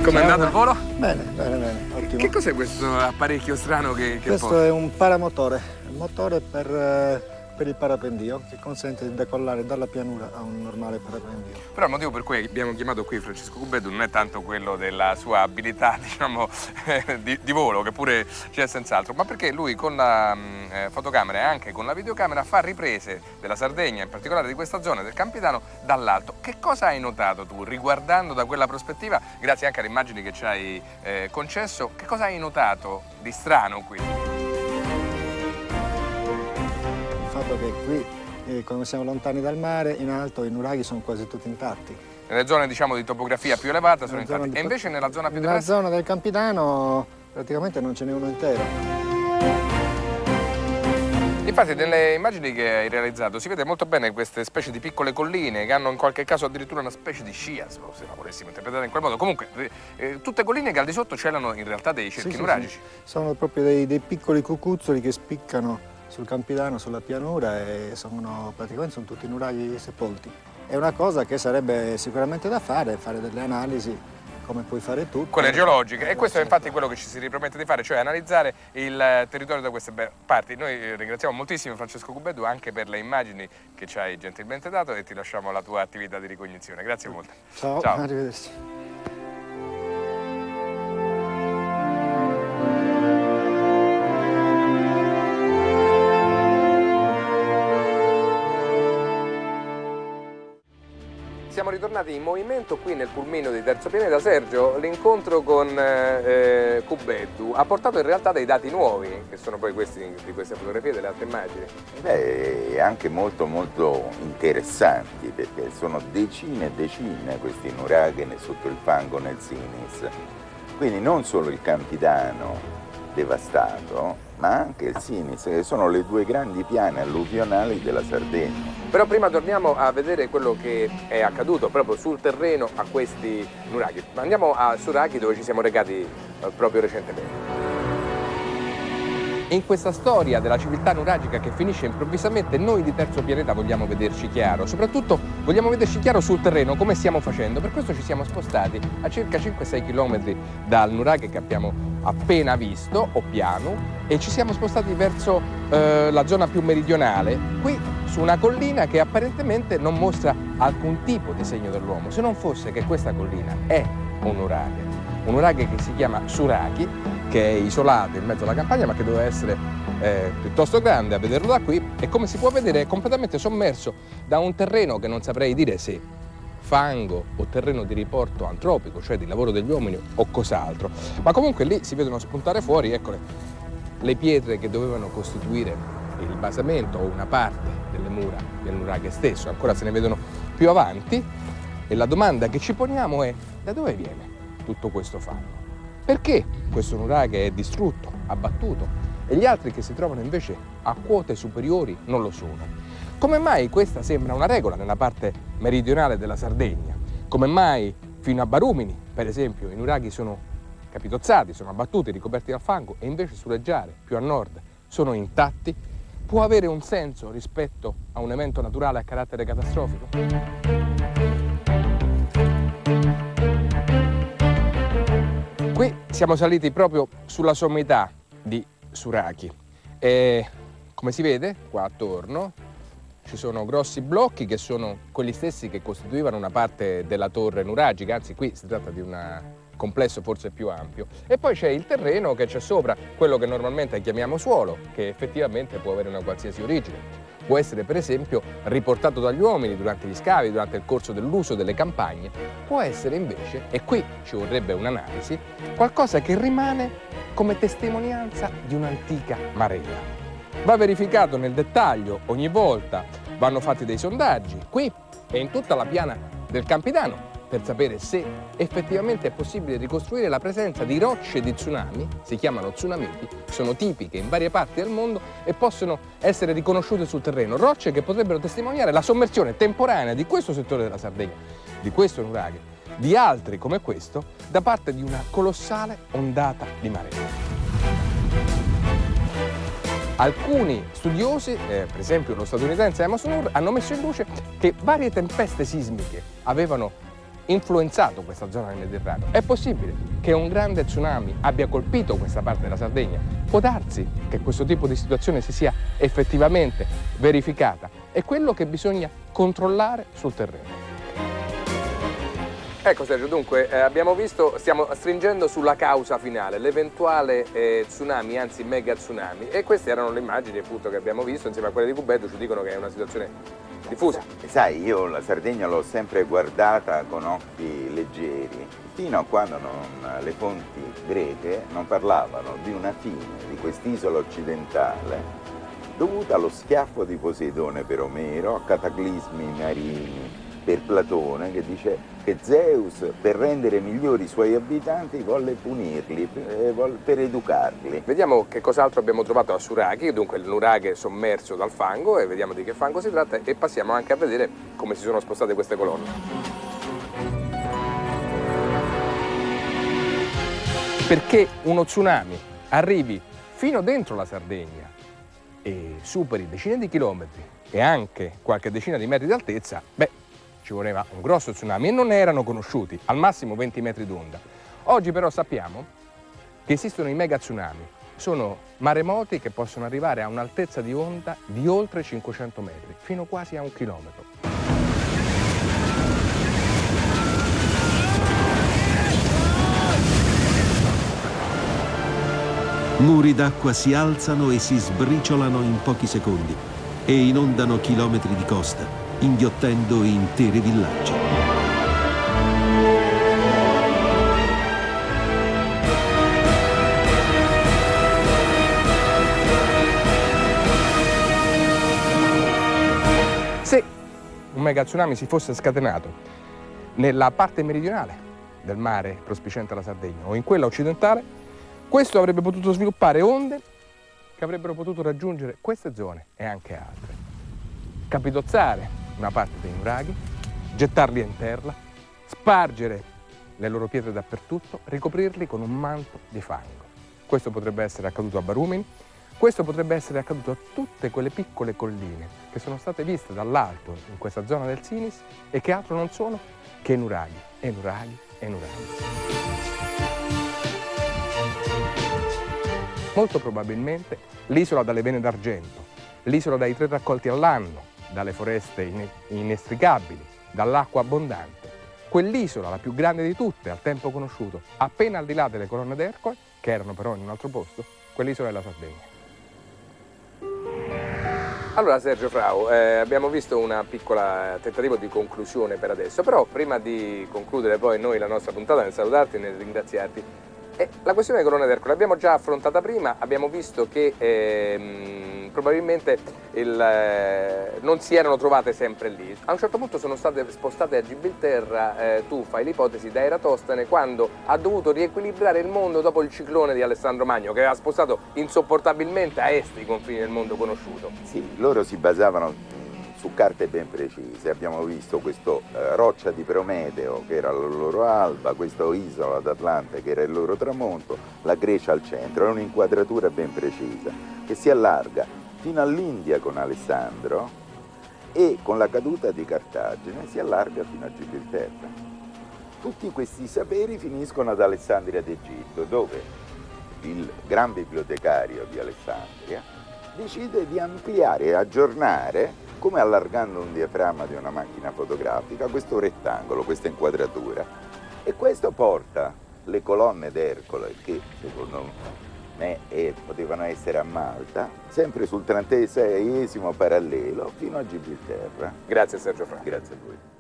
Com'è andato il volo? Bene, bene, ottimo. Che cos'è questo apparecchio strano che Questo porta? è un paramotore, un motore per il parapendio che consente di decollare dalla pianura a un normale parapendio. Però il motivo per cui abbiamo chiamato qui Francesco Cubeddu non è tanto quello della sua abilità, diciamo, di volo, che pure c'è senz'altro, ma perché lui con la fotocamera e anche con la videocamera fa riprese della Sardegna, in particolare di questa zona del Campidano, dall'alto. Che cosa hai notato tu, riguardando da quella prospettiva, grazie anche alle immagini che ci hai concesso, che cosa hai notato di strano qui? Che qui, come siamo lontani dal mare, in alto i nuraghi sono quasi tutti intatti. Nelle zone, diciamo, di topografia più elevata sono intatti. E invece nella zona più depressa? Nella zona del Campidano praticamente non ce n'è uno intero. Infatti nelle immagini che hai realizzato si vede molto bene queste specie di piccole colline che hanno in qualche caso addirittura una specie di scia, se la volessimo interpretare in quel modo. Comunque tutte colline che al di sotto celano in realtà dei cerchi nuragici. Sì. Sono proprio dei piccoli cucuzzoli che spiccano sul Campidano, sulla pianura, e praticamente sono tutti nuraghi sepolti. È una cosa che sarebbe sicuramente da fare delle analisi, come puoi fare tu. Quelle geologiche, e questo è infatti quello che ci si ripromette di fare, cioè analizzare il territorio da queste parti. Noi ringraziamo moltissimo Francesco Cubeddu anche per le immagini che ci hai gentilmente dato e ti lasciamo alla tua attività di ricognizione. Grazie molte. Ciao. Arrivederci. Siamo ritornati in movimento qui nel pulmino di Terzo Pianeta. Sergio, l'incontro con Cubeddu ha portato in realtà dei dati nuovi, che sono poi questi di queste fotografie e delle altre immagini. Beh, anche molto interessanti, perché sono decine e decine questi nuraghi sotto il fango nel Sinis. Quindi non solo il Campidano devastato, ma anche il Sinis, che sono le due grandi piane alluvionali della Sardegna. Però prima torniamo a vedere quello che è accaduto proprio sul terreno a questi nuraghi. Andiamo a Surachi, dove ci siamo recati proprio recentemente. In questa storia della civiltà nuragica che finisce improvvisamente, noi di Terzo Pianeta vogliamo vederci chiaro, soprattutto vogliamo vederci chiaro sul terreno, come stiamo facendo. Per questo ci siamo spostati a circa 5-6 km dal nuraghe che abbiamo appena visto, Oppianu, e ci siamo spostati verso la zona più meridionale, qui su una collina che apparentemente non mostra alcun tipo di segno dell'uomo, se non fosse che questa collina è un nuraghe che si chiama Surachi, che è isolato in mezzo alla campagna ma che doveva essere piuttosto grande. A vederlo da qui, e come si può vedere è completamente sommerso da un terreno che non saprei dire se fango o terreno di riporto antropico, cioè di lavoro degli uomini o cos'altro, ma comunque lì si vedono spuntare fuori, eccole, le pietre che dovevano costituire il basamento o una parte delle mura del nuraghe stesso. Ancora se ne vedono più avanti, e la domanda che ci poniamo è: da dove viene tutto questo fango? Perché questo nuraghe è distrutto, abbattuto, e gli altri che si trovano invece a quote superiori non lo sono? Come mai questa sembra una regola nella parte meridionale della Sardegna? Come mai fino a Barumini, per esempio, i nuraghi sono capitozzati, sono abbattuti, ricoperti dal fango, e invece sulle Giare, più a nord, sono intatti? Può avere un senso rispetto a un evento naturale a carattere catastrofico? Qui siamo saliti proprio sulla sommità di Surachi e, come si vede qua attorno, ci sono grossi blocchi che sono quelli stessi che costituivano una parte della torre nuragica, anzi qui si tratta di un complesso forse più ampio, e poi c'è il terreno che c'è sopra, quello che normalmente chiamiamo suolo, che effettivamente può avere una qualsiasi origine. Può essere per esempio riportato dagli uomini durante gli scavi, durante il corso dell'uso delle campagne, può essere invece, e qui ci vorrebbe un'analisi, qualcosa che rimane come testimonianza di un'antica marea. Va verificato nel dettaglio ogni volta, vanno fatti dei sondaggi qui e in tutta la piana del Campidano per sapere se effettivamente è possibile ricostruire la presenza di rocce di tsunami, si chiamano tsunamiti, sono tipiche in varie parti del mondo e possono essere riconosciute sul terreno, rocce che potrebbero testimoniare la sommersione temporanea di questo settore della Sardegna, di questo nuraghe, di altri come questo, da parte di una colossale ondata di marea. Alcuni studiosi, per esempio lo statunitense Amos Noor, hanno messo in luce che varie tempeste sismiche avevano influenzato questa zona del Mediterraneo. È possibile che un grande tsunami abbia colpito questa parte della Sardegna? Può darsi che questo tipo di situazione si sia effettivamente verificata. È quello che bisogna controllare sul terreno. Ecco Sergio, dunque abbiamo visto, stiamo stringendo sulla causa finale, l'eventuale tsunami, anzi mega tsunami, e queste erano le immagini appunto che abbiamo visto insieme a quelle di Cubeddu, ci dicono che è una situazione diffusa. Sai, io la Sardegna l'ho sempre guardata con occhi leggeri, fino a quando le fonti greche non parlavano di una fine di quest'isola occidentale dovuta allo schiaffo di Poseidone per Omero, a cataclismi marini per Platone, che dice che Zeus, per rendere migliori i suoi abitanti, volle punirli, per educarli. Vediamo che cos'altro abbiamo trovato a Suraghi, dunque il nuraghe sommerso dal fango, e vediamo di che fango si tratta, e passiamo anche a vedere come si sono spostate queste colonne. Perché uno tsunami arrivi fino dentro la Sardegna e superi decine di chilometri e anche qualche decina di metri di altezza, ci voleva un grosso tsunami e non erano conosciuti, al massimo 20 metri d'onda. Oggi però sappiamo che esistono i mega tsunami, sono maremoti che possono arrivare a un'altezza di onda di oltre 500 metri, fino quasi a 1 chilometro. Muri d'acqua si alzano e si sbriciolano in pochi secondi e inondano chilometri di costa, inghiottendo interi villaggi. Se un mega tsunami si fosse scatenato nella parte meridionale del mare prospiciente alla Sardegna o in quella occidentale, questo avrebbe potuto sviluppare onde che avrebbero potuto raggiungere queste zone e anche altre. Capitozzare una parte dei nuraghi, gettarli in terra, spargere le loro pietre dappertutto, ricoprirli con un manto di fango. Questo potrebbe essere accaduto a Barumini, questo potrebbe essere accaduto a tutte quelle piccole colline che sono state viste dall'alto in questa zona del Sinis e che altro non sono che nuraghi e nuraghi e nuraghi. Molto probabilmente l'isola dalle vene d'argento, l'isola dai 3 raccolti all'anno, dalle foreste inestricabili, dall'acqua abbondante, quell'isola, la più grande di tutte, al tempo conosciuto, appena al di là delle colonne d'Ercole, che erano però in un altro posto, quell'isola è la Sardegna. Allora Sergio Frau, abbiamo visto una piccola tentativo di conclusione per adesso, però prima di concludere poi noi la nostra puntata, nel salutarti e nel ringraziarti, la questione delle colonne d'Ercole l'abbiamo già affrontata prima, abbiamo visto che probabilmente non si erano trovate sempre lì. A un certo punto sono state spostate a Gibilterra, tu fai l'ipotesi, da Eratostene, quando ha dovuto riequilibrare il mondo dopo il ciclone di Alessandro Magno, che aveva spostato insopportabilmente a est i confini del mondo conosciuto. Sì, loro si basavano su carte ben precise. Abbiamo visto questo roccia di Prometeo che era la loro alba, questa isola d'Atlante che era il loro tramonto, la Grecia al centro. È un'inquadratura ben precisa che si allarga fino all'India con Alessandro e con la caduta di Cartagine si allarga fino a Gibilterra. Tutti questi saperi finiscono ad Alessandria d'Egitto, dove il gran bibliotecario di Alessandria decide di ampliare e aggiornare, come allargando un diaframma di una macchina fotografica, questo rettangolo, questa inquadratura. E questo porta le colonne d'Ercole, che secondo me potevano essere a Malta, sempre sul 36esimo parallelo, fino a Gibilterra. Grazie Sergio Frau. Grazie a voi.